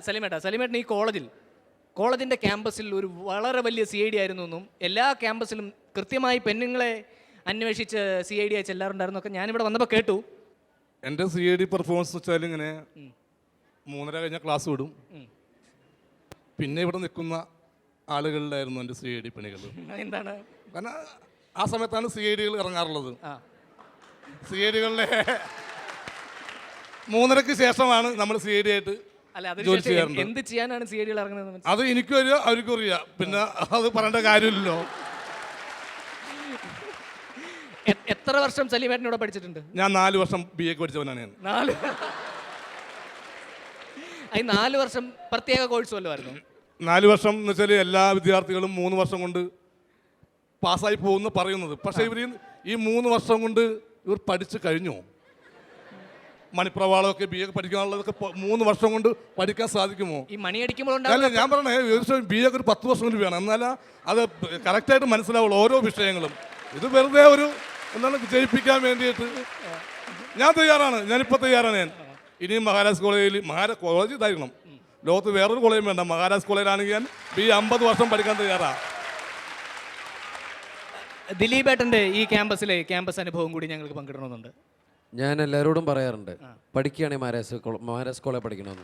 സലീമേട്ടൻ ഈ കോളേജിൻ്റെ ക്യാമ്പസിൽ ഒരു വളരെ വലിയ CID ആയിരുന്നു എന്നും എല്ലാ ക്യാമ്പസിലും കൃത്യമായി പെണ്ണുങ്ങളെ അന്വേഷിച്ച് CID അയച്ച് എല്ലാവരും ഉണ്ടായിരുന്നൊക്കെ ഞാനിവിടെ വന്നപ്പോൾ കേട്ടു. എൻ്റെ CID പെർഫോമൻസ് വെച്ചാൽ ഇങ്ങനെ 3:30 കഴിഞ്ഞാൽ ക്ലാസ് വിടും. പിന്നെ ഇവിടെ നിൽക്കുന്ന ആളുകളിലായിരുന്നു എൻ്റെ CID പണികൾ. എന്താണ്? കാരണം ആ സമയത്താണ് CIDകൾ ഇറങ്ങാറുള്ളത്. CIDകളുടെ 3:30 ശേഷമാണ് നമ്മൾ CID ആയിട്ട് ജോലി ചെയ്യാറുണ്ട്. എന്ത് ചെയ്യാനാണ് CIDകൾ ഇറങ്ങുന്നത്? അത് എനിക്കും അറിയാം, അവർക്കും അറിയാം. പിന്നെ അത് പറയേണ്ട കാര്യമില്ലല്ലോ. എത്ര വർഷം സലീമേട്ടനോട് പഠിച്ചിട്ടുണ്ട്? ഞാൻ 4 വർഷം BA പഠിച്ചവനാണ് ഞാൻ. 4 വർഷം പ്രത്യേക കോഴ്സ് വല്ലതുമായിരുന്നു? 4 വർഷം എന്ന് വെച്ചാൽ എല്ലാ വിദ്യാർത്ഥികളും 3 വർഷം കൊണ്ട് പാസ്സായി പോകുമെന്ന് പറയുന്നത്. പക്ഷേ ഇവർ ഈ 3 വർഷം കൊണ്ട് ഇവർ പഠിച്ചു കഴിഞ്ഞു. മണിപ്രവാളമൊക്കെ BA പഠിക്കാനുള്ളതൊക്കെ 3 വർഷം കൊണ്ട് പഠിക്കാൻ സാധിക്കുമോ? ഈ മണിയടിക്കുമ്പോൾ അല്ല, ഞാൻ പറഞ്ഞേ BA ഒരു 10 വർഷം കൊണ്ട് വേണം, എന്നാലും അത് കറക്റ്റായിട്ട് മനസ്സിലാവുള്ളൂ ഓരോ വിഷയങ്ങളും. ഇത് വെറുതെ ഒരു എന്താണ് ജയിപ്പിക്കാൻ വേണ്ടിയിട്ട് ഞാൻ തയ്യാറാണ്. ഞാനിപ്പോൾ തയ്യാറാണ്. ഇനിയും മഹാരാജ് കോളേജ് ഇതായിരിക്കണം. ലോകത്ത് വേറൊരു കോളേജും വേണ്ട. മഹാരാജ് കോളേജിലാണെങ്കിൽ ഞാൻ BA 50 വർഷം പഠിക്കാൻ തയ്യാറാണ്. ദിലീപേട്ടൻ്റെ ഈ ക്യാമ്പസ് അനുഭവം കൂടി ഞങ്ങൾക്ക് പങ്കിടണമെന്നുണ്ട്. ഞാൻ എല്ലാവരോടും പറയാറുണ്ട്, പഠിക്കുകയാണെങ്കിൽ മഹാരാജ് കോളേജ് പഠിക്കണമെന്ന്.